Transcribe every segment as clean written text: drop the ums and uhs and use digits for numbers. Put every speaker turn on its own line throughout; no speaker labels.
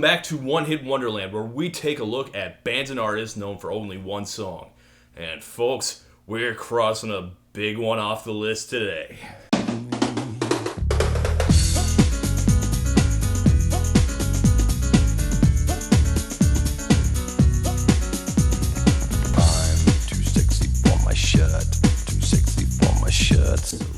back to One Hit Wonderland, where we take a look at bands and artists known for only one song. And folks, we're crossing a big one off the list today.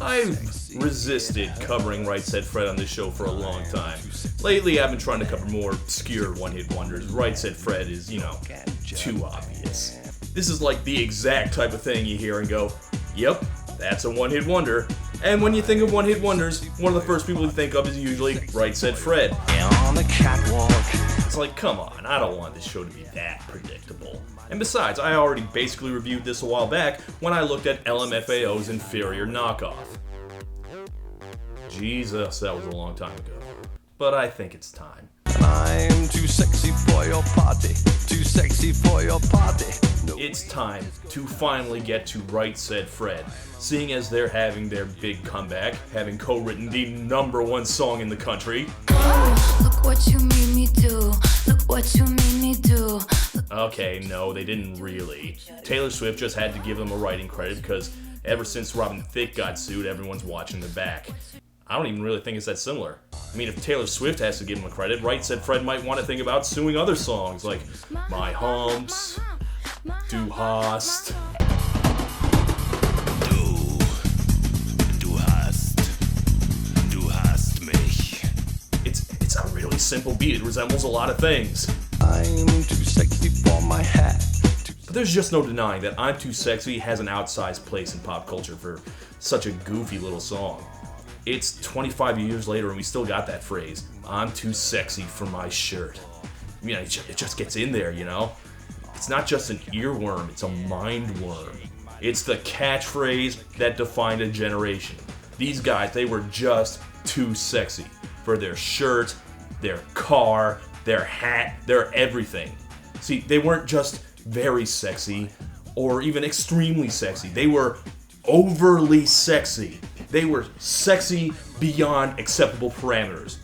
I've resisted covering Right Said Fred on this show for a long time. Lately, I've been trying to cover more obscure one-hit wonders. Right Said Fred is, too obvious. This is like the exact type of thing you hear and go, yep, that's a one-hit wonder. And when you think of one-hit wonders, one of the first people you think of is usually Right Said Fred. On the catwalk. It's like, come on, I don't want this show to be that predictable. And besides, I already basically reviewed this a while back when I looked at LMFAO's inferior knockoff. Jesus, that was a long time ago. But I think it's time.
I'm too sexy for your party. Too sexy for your party. No.
It's time to finally get to Right Said Fred, seeing as they're having their big comeback, having co-written the #1 song in the country.
Oh, look what you made me do. Look what you made me do.
Okay, no, they didn't really. Taylor Swift just had to give them a writing credit because ever since Robin Thicke got sued, everyone's watching their back. I don't even really think it's that similar. I mean, if Taylor Swift has to give him a credit, Right Said Fred might want to think about suing other songs like My Humps, Du Hast.
Du hast mich.
It's a really simple beat. It resembles a lot of things.
I'm too sexy for my hat.
But there's just no denying that I'm Too Sexy has an outsized place in pop culture for such a goofy little song. It's 25 years later and we still got that phrase, I'm too sexy for my shirt. I mean, it just gets in there, It's not just an earworm, it's a mind worm. It's the catchphrase that defined a generation. These guys, they were just too sexy for their shirt, their car, their hat, their everything. See, they weren't just very sexy or even extremely sexy. They were overly sexy. They were sexy beyond acceptable parameters.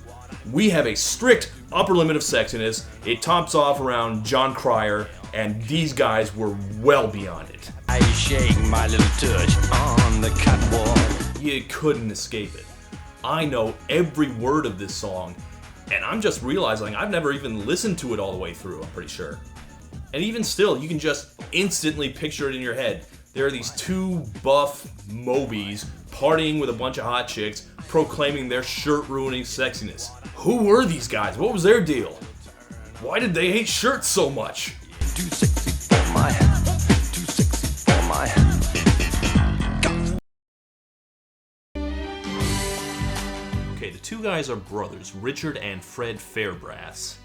We have a strict upper limit of sexiness. It tops off around John Cryer, and these guys were well beyond it.
I shake my little touch on the catwalk.
You couldn't escape it. I know every word of this song, and I'm just realizing I've never even listened to it all the way through, I'm pretty sure. And even still, you can just instantly picture it in your head. There are these two buff Mobies partying with a bunch of hot chicks, proclaiming their shirt-ruining sexiness. Who were these guys? What was their deal? Why did they hate shirts so much?
Too sexy for my hat. Too sexy for my hat.
Okay, the two guys are brothers, Richard and Fred Fairbrass.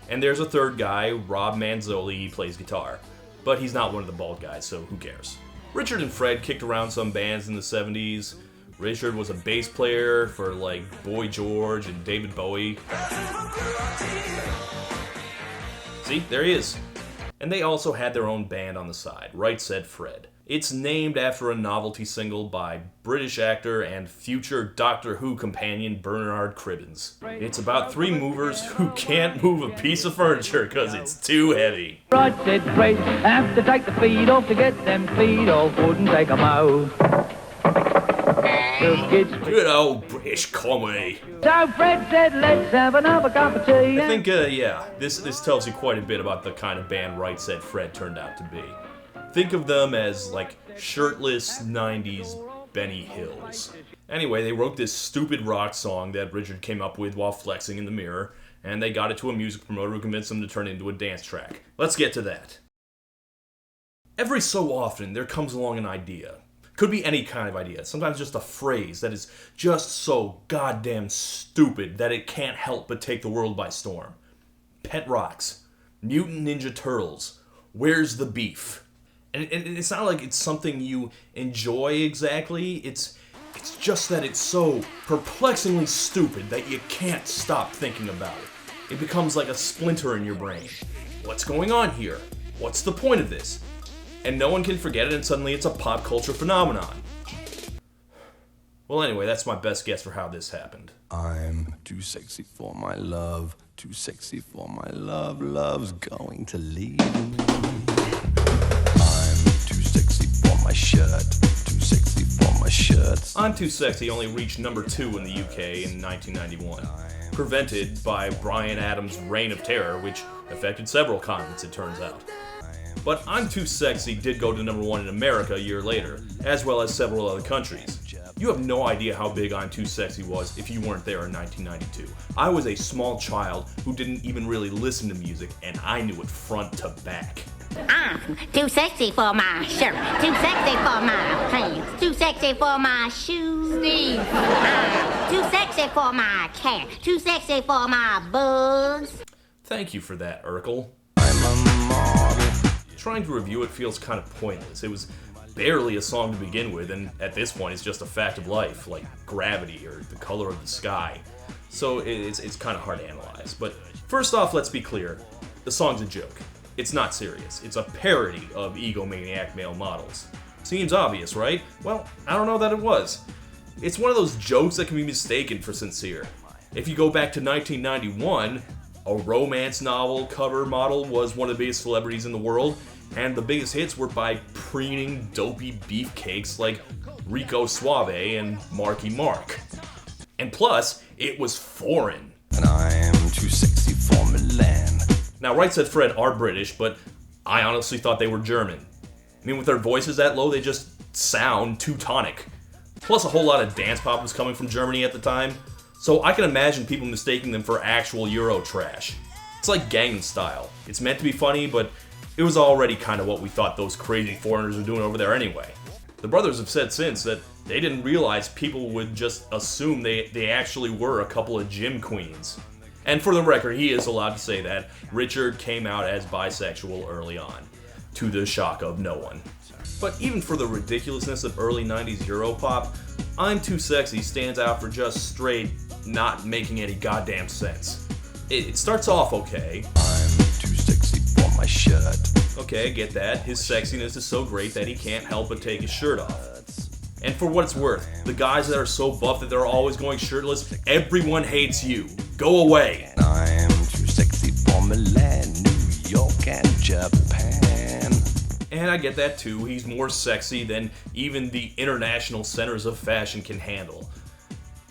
And there's a third guy, Rob Manzoli, he plays guitar. But he's not one of the bald guys, so who cares? Richard and Fred kicked around some bands in the 70s. Richard was a bass player for like Boy George and David Bowie. See, there he is. And they also had their own band on the side, Right Said Fred. It's named after a novelty single by British actor and future Doctor Who companion Bernard Cribbins. It's about three movers who can't move a piece of furniture because it's too heavy.
Right said Fred, have to take the feet off to get them feet off, wouldn't take 'em out.
Good old British comedy.
So Fred said, let's have another cup of tea.
I think, this tells you quite a bit about the kind of band Right Said Fred turned out to be. Think of them as, like, shirtless 90s Benny Hills. Anyway, they wrote this stupid rock song that Richard came up with while flexing in the mirror, and they got it to a music promoter who convinced them to turn it into a dance track. Let's get to that. Every so often, there comes along an idea. Could be any kind of idea. Sometimes just a phrase that is just so goddamn stupid that it can't help but take the world by storm. Pet rocks. Mutant Ninja Turtles. Where's the beef? And it's not like it's something you enjoy exactly. It's just that it's so perplexingly stupid that you can't stop thinking about it. It becomes like a splinter in your brain. What's going on here? What's the point of this? And no one can forget it, and suddenly it's a pop culture phenomenon. Well, anyway, that's my best guess for how this happened.
I'm too sexy for my love, too sexy for my love, love's going to leave me. I'm too sexy for my shirt, too sexy for my shirt.
I'm Too Sexy only reached number 2 in the UK in 1991, prevented by Bryan Adams' Reign of Terror, which affected several continents, it turns out. But I'm Too Sexy did go to number 1 in America a year later, as well as several other countries. You have no idea how big I'm Too Sexy was if you weren't there in 1992. I was a small child who didn't even really listen to music, and I knew it front to back.
I'm too sexy for my shirt, too sexy for my pants, too sexy for my shoes. Steve. I'm too sexy for my cat, too sexy for my bugs.
Thank you for that, Urkel.
I'm a model.
Trying to review it feels kind of pointless. It was barely a song to begin with, and at this point it's just a fact of life, like gravity or the color of the sky. So it's kind of hard to analyze. But first off, let's be clear. The song's a joke. It's not serious. It's a parody of egomaniac male models. Seems obvious, right? Well, I don't know that it was. It's one of those jokes that can be mistaken for sincere. If you go back to 1991, a romance novel cover model was one of the biggest celebrities in the world, and the biggest hits were by preening, dopey beefcakes like Rico Suave and Marky Mark. And plus, it was foreign.
And I'm too sexy for Milan.
Now, Right Said Fred are British, but I honestly thought they were German. I mean, with their voices that low, they just sound Teutonic. Plus, a whole lot of dance pop was coming from Germany at the time, so I can imagine people mistaking them for actual Euro trash. It's like Gangnam Style. It's meant to be funny, but it was already kind of what we thought those crazy foreigners were doing over there anyway. The brothers have said since that they didn't realize people would just assume they actually were a couple of gym queens. And for the record, he is allowed to say that Richard came out as bisexual early on, to the shock of no one. But even for the ridiculousness of early 90s Europop, I'm Too Sexy stands out for just straight not making any goddamn sense. It starts off okay.
I'm too sexy for my shirt.
Okay, I get that. His sexiness is so great that he can't help but take his shirt off. And for what it's worth, the guys that are so buff that they're always going shirtless, everyone hates you. Go away.
I'm too sexy for Milan, New York, and Japan.
And I get that too. He's more sexy than even the international centers of fashion can handle.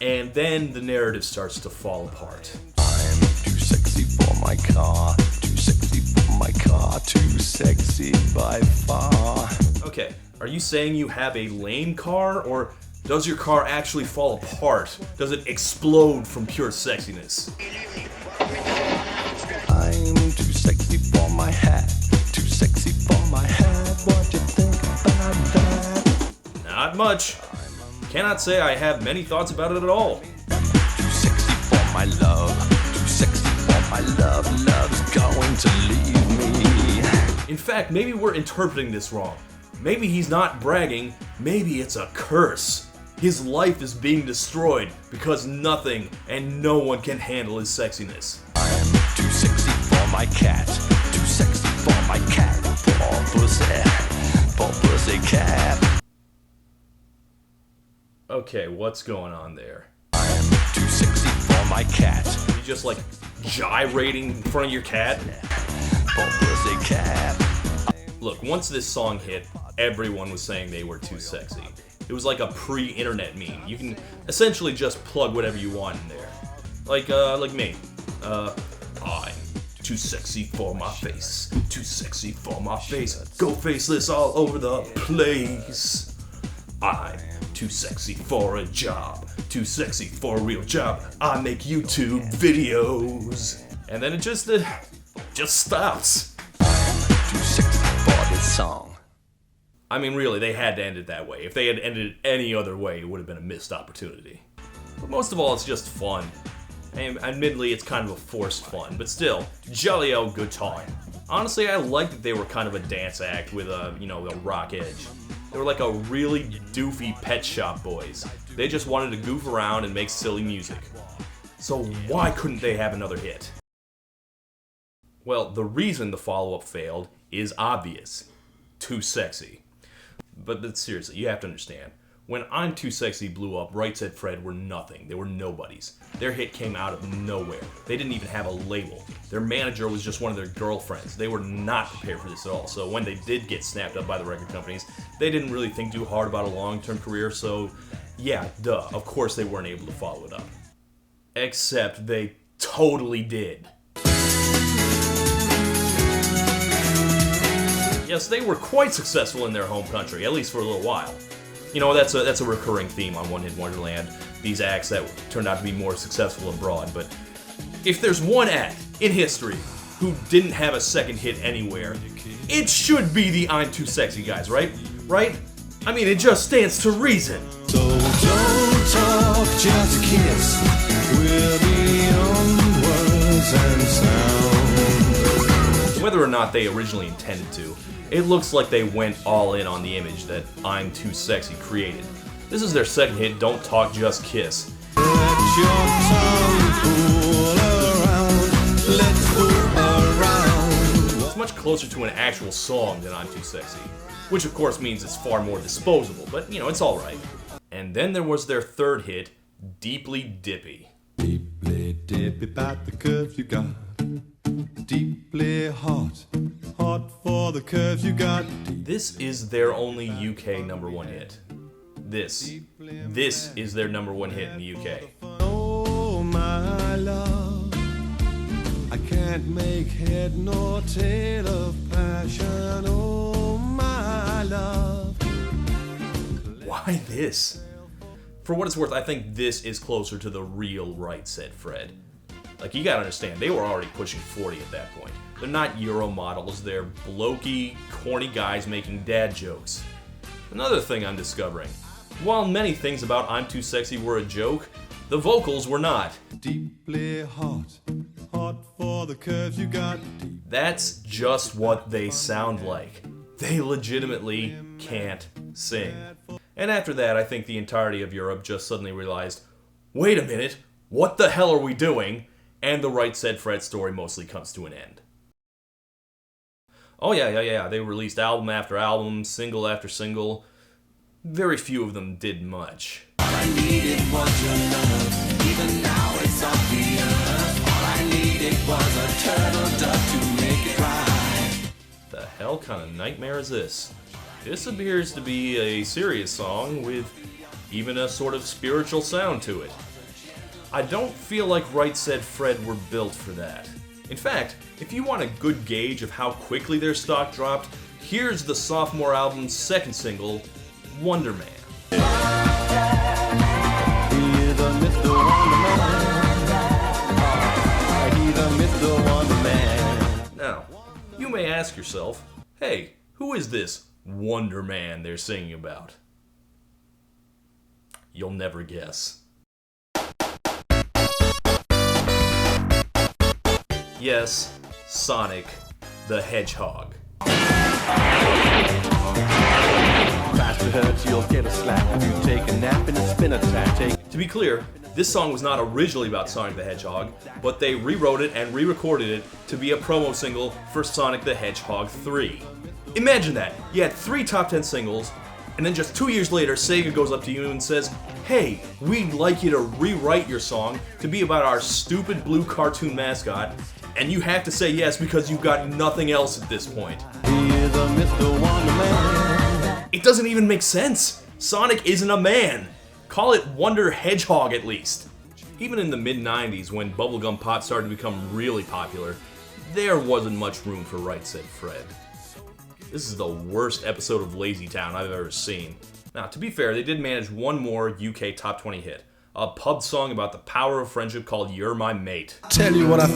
And then the narrative starts to fall apart.
I'm too sexy for my car, too sexy for my car, too sexy by far.
Okay, are you saying you have a lame car, or does your car actually fall apart? Does it explode from pure sexiness?
I'm too sexy for my hat, too sexy for my hat. What you think about that?
Not much. Cannot say I have many thoughts about it at all.
Too sexy for my love, too sexy for my love. Love's going to leave me.
In fact, maybe we're interpreting this wrong. Maybe he's not bragging, maybe it's a curse. His life is being destroyed because nothing and no one can handle his sexiness.
I'm too sexy for my cat, too sexy for my cat. Poor pussy cat.
Okay, what's going on there?
I'm too sexy for my cat,
You just like gyrating in front of your cat?
poor pussy cat.
Look, once this song hit, everyone was saying they were too sexy. It was like a pre-internet meme. You can essentially just plug whatever you want in there. Like me. I'm too sexy for my face. Too sexy for my face. Go faceless all over the place. I'm too sexy for a job. Too sexy for a real job. I make YouTube videos. And then it just stops.
Too sexy for this song.
I mean, really, they had to end it that way. If they had ended it any other way, it would have been a missed opportunity. But most of all, it's just fun. And admittedly, it's kind of a forced fun, but still, jolly old good time. Honestly, I liked that they were kind of a dance act with a rock edge. They were like a really doofy Pet Shop Boys. They just wanted to goof around and make silly music. So why couldn't they have another hit? Well, the reason the follow-up failed is obvious. Too sexy. But seriously, you have to understand. When I'm Too Sexy blew up, Right Said Fred were nothing. They were nobodies. Their hit came out of nowhere. They didn't even have a label. Their manager was just one of their girlfriends. They were not prepared for this at all. So when they did get snapped up by the record companies, they didn't really think too hard about a long-term career. So yeah, duh, of course they weren't able to follow it up. Except they totally did. Yes, they were quite successful in their home country, at least for a little while. You know, that's a recurring theme on One Hit Wonderland, these acts that turned out to be more successful abroad. But if there's one act in history who didn't have a second hit anywhere, it should be the I'm Too Sexy guys, right? Right? I mean, it just stands to reason.
So don't talk, just kiss. We're beyond words and sound.
Whether or not they originally intended to, it looks like they went all in on the image that I'm Too Sexy created. This is their second hit, Don't Talk, Just Kiss.
Let your tongue fool around. Let's fool around.
It's much closer to an actual song than I'm Too Sexy, which of course means it's far more disposable, but you know, it's alright. And then there was their third hit, Deeply Dippy.
Deeply dippy about the curves you got. Deeply hot, hot for the curves you got.
This is their only UK #1 hit. This is their #1 hit in the UK.
Oh my love, I can't make head nor tail of passion. Oh my love.
Why this? For what it's worth, I think this is closer to the real Right Said Fred. Like, you gotta understand, they were already pushing 40 at that point. They're not Euro models, they're blokey, corny guys making dad jokes. Another thing I'm discovering, while many things about I'm Too Sexy were a joke, the vocals were not.
Deeply hot, hot for the curves you got.
That's just what they sound like. They legitimately can't sing. And after that, I think the entirety of Europe just suddenly realized, wait a minute, what the hell are we doing? And the Right Said Fred story mostly comes to an end. Oh yeah, they released album after album, single after single. Very few of them did much.
All I needed was your love, even now it's obvious. All I needed was a turtle dove to make it right.
The hell kind of nightmare is this? This appears to be a serious song with even a sort of spiritual sound to it. I don't feel like Right Said Fred were built for that. In fact, if you want a good gauge of how quickly their stock dropped, here's the sophomore album's second single, Wonderland.
He's a Mr. Wonderman. He's a Mr. Wonderman.
Now, you may ask yourself, hey, who is this Wonder Man they're singing about? You'll never guess. Yes, Sonic the Hedgehog.
Faster hurts, you'll get a slap if you take a nap in a spin attack.
To be clear, this song was not originally about Sonic the Hedgehog, but they rewrote it and re-recorded it to be a promo single for Sonic the Hedgehog 3. Imagine that, you had 3 top 10 singles, and then just 2 years later, Sega goes up to you and says, hey, we'd like you to rewrite your song to be about our stupid blue cartoon mascot, and you have to say yes because you've got nothing else at this point.
He is a Mr. Wonderman.
It doesn't even make sense. Sonic isn't a man. Call it Wonder Hedgehog at least. Even in the mid-90s, when bubblegum pop started to become really popular, there wasn't much room for Right Said Fred. This is the worst episode of Lazy Town I've ever seen. Now, to be fair, they did manage one more UK top 20 hit. A pub song about the power of friendship called You're My Mate.
Tell you what I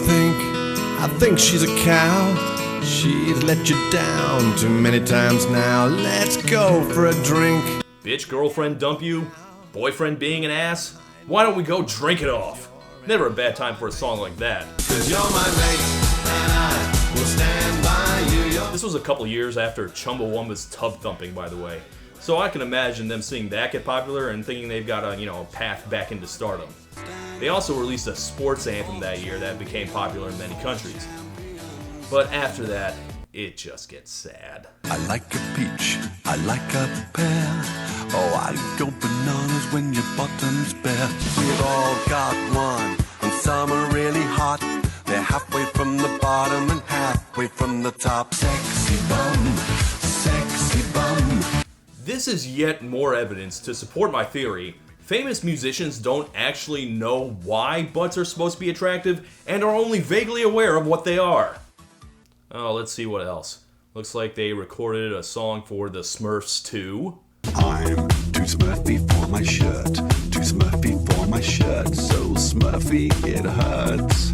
think she's a cow. She's let you down too many times now. Let's go for a drink.
Bitch girlfriend dump you? Boyfriend being an ass? Why don't we go drink it off? Never a bad time for a song like that.
'Cause you're my mate, and I will stand by you.
This was a couple years after Chumbawamba's Tub Thumping, by the way. So I can imagine them seeing that get popular and thinking they've got a path back into stardom. They also released a sports anthem that year that became popular in many countries. But after that, it just gets sad.
I like a peach, I like a pear. Oh, I go bananas when your bottom's bare. We've all got one, and some are really hot. They're halfway from the bottom and halfway from the top. Sexy bum, sexy bum.
This is yet more evidence to support my theory. Famous musicians don't actually know why butts are supposed to be attractive and are only vaguely aware of what they are. Oh, let's see what else. Looks like they recorded a song for the Smurfs too.
I'm too smurfy for my shirt, too smurfy for my shirt, so smurfy it hurts.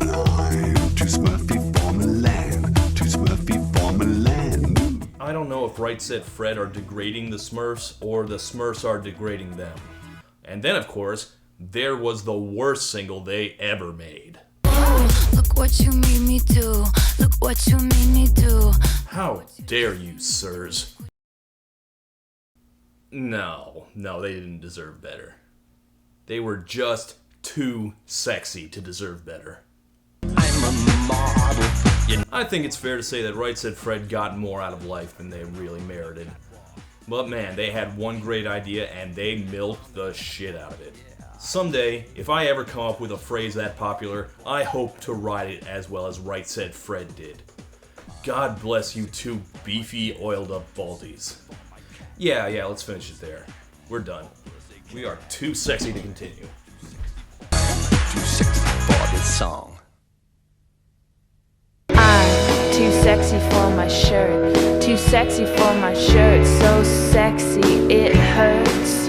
I'm too smurfy for Milan, too smurfy for Milan.
I don't know if Right Said Fred are degrading the Smurfs or the Smurfs are degrading them. And then, of course, there was the worst single they ever made.
Look what you made me do. Look what you made me do.
How dare you, sirs? No, they didn't deserve better. They were just too sexy to deserve better.
I'm a model.
I think it's fair to say that Right Said Fred got more out of life than they really merited. But man, they had one great idea and they milked the shit out of it. Someday, if I ever come up with a phrase that popular, I hope to ride it as well as Right Said Fred did. God bless you two beefy, oiled up baldies. Yeah, let's finish it there. We're done. We are too sexy to continue.
Too sexy for this song.
I'm too sexy for my shirt, too sexy for my shirt, so sexy it hurts.